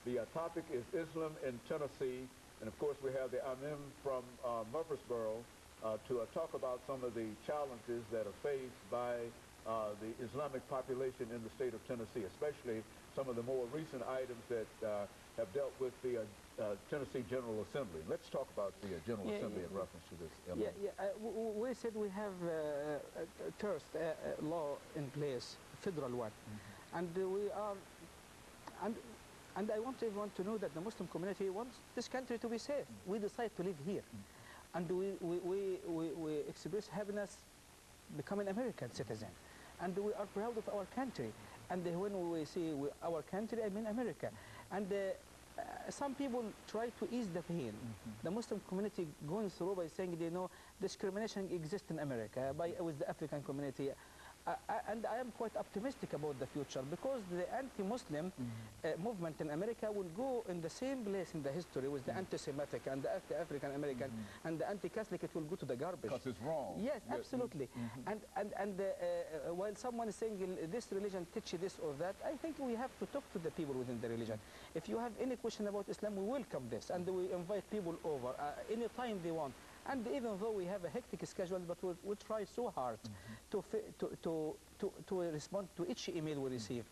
The topic is Islam in Tennessee, and of course we have the Imam from Murfreesboro to talk about some of the challenges that are faced by the Islamic population in the state of Tennessee, especially some of the more recent items that have dealt with the Tennessee General Assembly. Let's talk about the General Assembly in reference to this. We said we have first law in place, federal one, and we are, and I want everyone to know that the Muslim community wants this country to be safe. We decide to live here, and we express happiness becoming American citizen, and we are proud of our country. And when we say our country, I mean America. And some people try to ease the pain. The Muslim community going through by saying they know discrimination exists in America with the African community. And I am quite optimistic about the future, because the anti-Muslim movement in America will go in the same place in the history with the anti-Semitic and the anti-African American and the anti-Catholic. It will go to the garbage. Because it's wrong. Yes, absolutely. And while someone is saying this religion teaches this or that, I think we have to talk to the people within the religion. If you have any question about Islam, we welcome this, and we invite people over anytime they want. And even though we have a hectic schedule, but we try so hard to respond to each email we receive.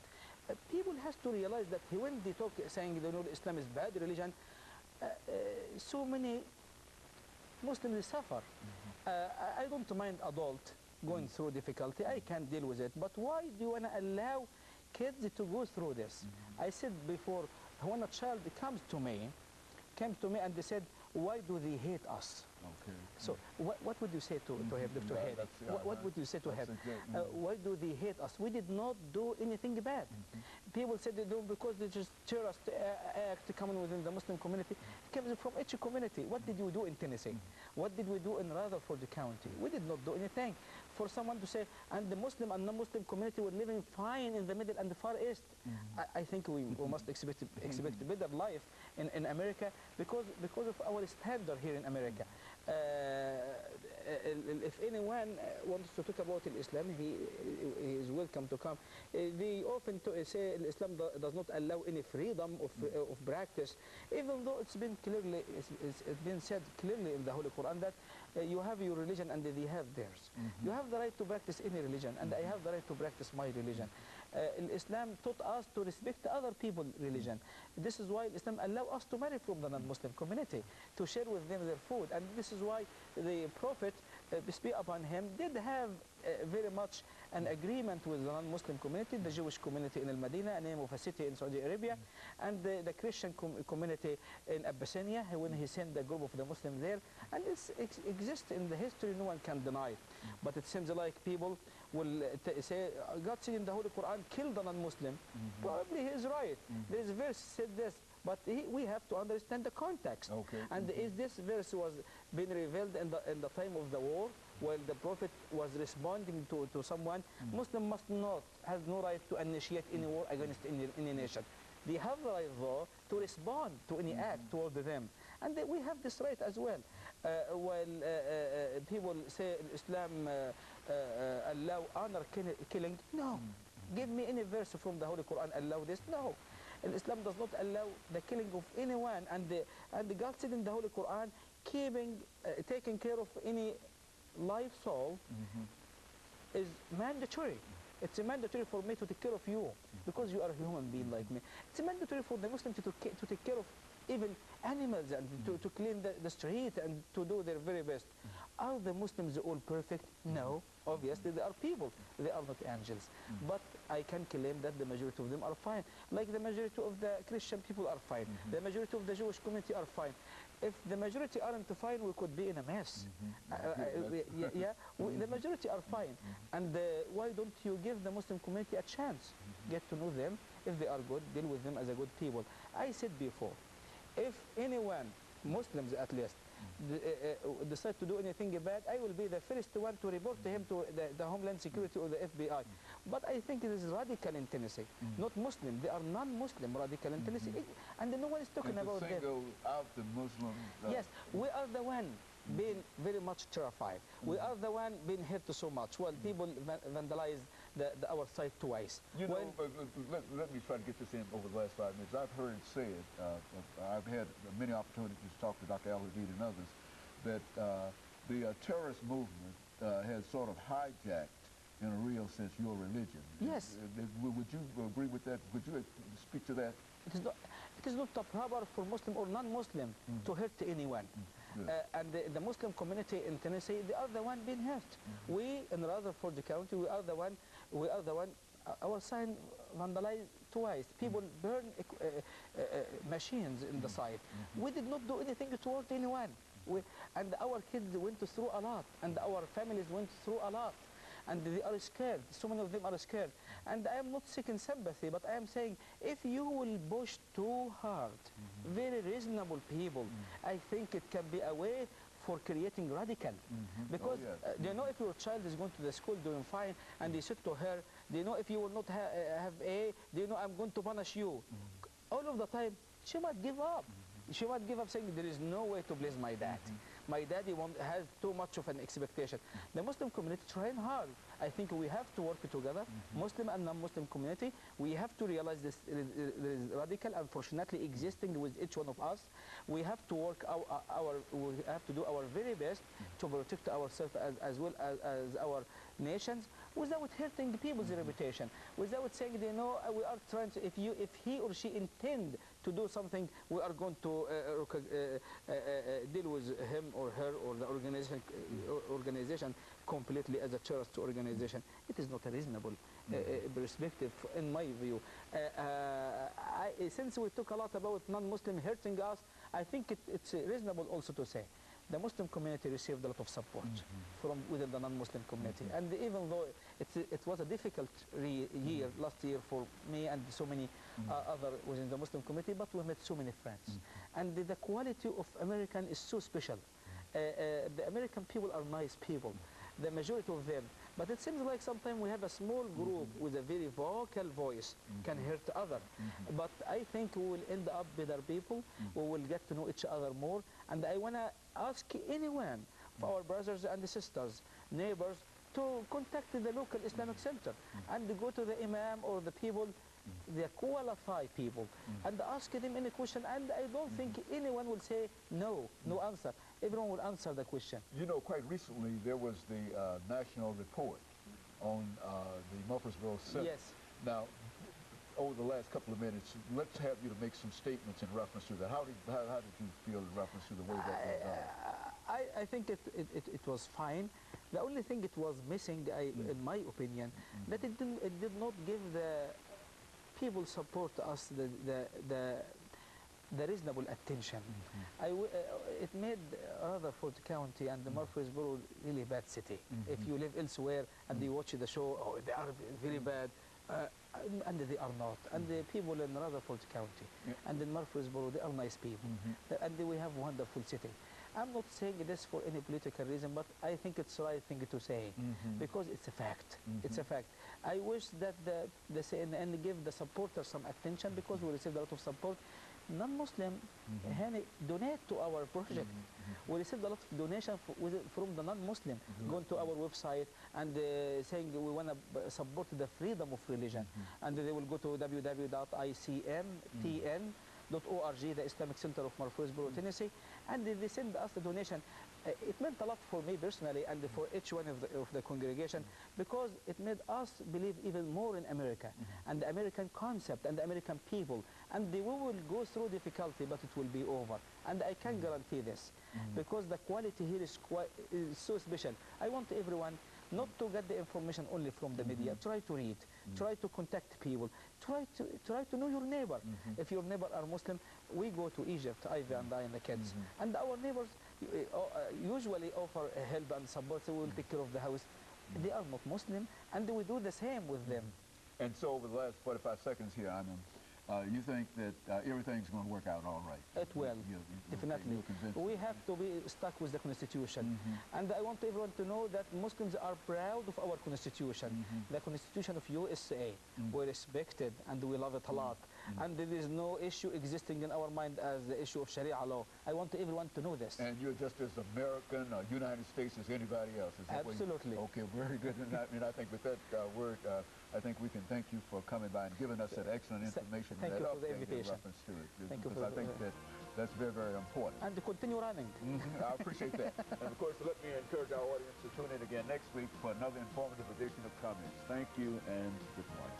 People has to realize that when they talk saying they know Islam is bad religion, so many Muslims suffer. I don't mind adult going through difficulty. I can deal with it. But why do you want to allow kids to go through this? I said before, when a child came to me and they said, why do they hate us? Okay. So what would you say to him, Dr. Hadi? What would you say to him? Why do they hate us? We did not do anything bad. People said they do because they just terrorist act coming within the Muslim community. It comes from each community. What did we do in Tennessee? What did we do in Rutherford County? We did not do anything. For someone to say, and the Muslim and non-Muslim community were living fine in the Middle and the Far East, I think we must expect a better life in America because of our standard here in America. If anyone wants to talk about Islam, he is welcome to come. They often say Islam does not allow any freedom of practice, even though it's been said clearly in the Holy Quran that you have your religion and they have theirs. You have the right to practice any religion, and I have the right to practice my religion. Islam taught us to respect other people's religion. This is why Islam allows us to marry from the non-Muslim community, to share with them their food. And this is why the Prophet, peace be upon him, did have very much an agreement with the non-Muslim community, the Jewish community in Al-Madinah, a name of a city in Saudi Arabia, and the Christian community in Abyssinia, when he sent a group of the Muslims there. And this exists in the history, no one can deny it. But it seems like people will say, God said in the Holy Quran, kill the non-Muslim. Probably he is right. There is a verse said this, but we have to understand the context. And is this verse was being revealed in the time of the war, while the Prophet was responding to someone? Muslim has no right to initiate any war against any nation. They have the right, though, to respond to any act toward them. And we have this right as well. While people say Islam allow honor killing, no. Give me any verse from the Holy Quran allow this? No. And Islam does not allow the killing of anyone. And God said in the Holy Quran, taking care of any live soul is mandatory. It's mandatory for me to take care of you because you are a human being like me. It's mandatory for the Muslim to take care of even animals and to clean the street and to do their very best. Are the Muslims all perfect? No. Obviously, they are people. They are not angels. But I can claim that the majority of them are fine. Like the majority of the Christian people are fine. The majority of the Jewish community are fine. If the majority aren't fine, we could be in a mess. The majority are fine. And why don't you give the Muslim community a chance? Get to know them. If they are good, deal with them as a good people. I said before, if anyone, Muslims at least, decide to do anything bad, I will be the first one to report to him to the Homeland Security or the FBI. But I think it is radical in Tennessee, not Muslim. They are non-Muslim radical in Tennessee, and no one is talking about them. Single out the Muslims. Yes, we are the one being very much terrified. We are the one being hurt so much. Well, people vandalize our side twice. You know, let me try to get this in over the last 5 minutes. I've heard it said, I've had many opportunities to talk to Dr. Al-Hadid and others, that the terrorist movement has sort of hijacked, in a real sense, your religion. Yes. Would you agree with that? Would you speak to that? It is not proper for Muslim or non-Muslim to hurt anyone. And the Muslim community in Tennessee, they are the one being hurt. We in Rutherford County, we are the one, our sign vandalized twice. People burn machines in the site. We did not do anything toward anyone. And our kids went through a lot, and our families went through a lot. And they are scared. So many of them are scared. And I am not seeking sympathy, but I am saying, if you will push too hard, very reasonable people, I think it can be a way for creating radical. Because do you know if your child is going to the school doing fine, and they said to her, do you know if you will not have A, do you know I'm going to punish you? All of the time, she might give up. She might give up saying, there is no way to please my dad. My daddy has too much of an expectation. The Muslim community trying hard. I think we have to work together, Muslim and non-Muslim community. We have to realize this there is radical, unfortunately, existing with each one of us. We have to work we have to do our very best to protect ourselves as well as our nations, without hurting people's reputation, without saying, you know, we are trying to, if he or she intend to do something, we are going to deal with him or her or the organization completely as a terrorist organization. It is not a reasonable perspective, in my view. Since we talk a lot about non-Muslim hurting us, I think it's reasonable also to say the Muslim community received a lot of support from within the non-Muslim community. And even though it was a difficult year last year for me and so many other within the Muslim community, but we met so many friends. And the quality of American is so special. The American people are nice people, the majority of them. But it seems like sometimes we have a small group with a very vocal voice can hurt others. But I think we will end up better people. We will get to know each other more. And I want to ask anyone, for our brothers and sisters, neighbors, to contact the local Islamic center and go to the Imam or the people, the qualified people, and ask them any question. And I don't think anyone will say no answer. Everyone will answer the question. You know, quite recently there was the national report on the Murfreesboro Center. Yes. Now, over the last couple of minutes, let's have you to make some statements in reference to that. How did you feel in reference to the way that was done? I think it was fine. The only thing it was missing, in my opinion, that it did not give the people support us the reasonable attention. It made Rutherford County and the Murfreesboro really bad city. If you live elsewhere and you watch the show, oh, they are very bad. And they are not. And the people in Rutherford County and in Murfreesboro, they are nice people. And we have a wonderful city. I'm not saying this for any political reason, but I think it's the right thing to say, because it's a fact. It's a fact. I wish that the CNN give the supporters some attention, because we received a lot of support. Non-Muslim donate to our project. We received a lot of donation from the non-Muslim, going to our website and saying we want to support the freedom of religion. And they will go to www.icmtn.org, the Islamic Center of Murfreesboro, Tennessee, and they send us the donation. It meant a lot for me personally and for each one of the congregation, because it made us believe even more in America and the American concept and the American people. And we will go through difficulty, but it will be over. And I can guarantee this, because the quality here is so special. I want everyone not to get the information only from the media. Try to read, try to contact people, try to know your neighbor. If your neighbor are Muslim, we go to Egypt, Ivy and I and the kids, and our neighbors usually offer help and support. So we will take care of the house. They are not Muslim, and we do the same with them. And so over the last 45 seconds here, you think that everything's going to work out all right? It will, definitely. We have to be stuck with the Constitution. And I want everyone to know that Muslims are proud of our Constitution. The Constitution of USA, we respect it and we love it a lot. And there is no issue existing in our mind as the issue of Sharia law. I want everyone to know this. And you're just as American or United States as anybody else, is that Absolutely. Okay, very good. And I think with that word, I think we can thank you for coming by and giving us that excellent information. Thank you for the invitation. Reference to it. Thank you because I think that's very, very important. And to continue running. I appreciate that. And of course, let me encourage our audience to tune in again next week for another informative edition of Comments. Thank you and good morning.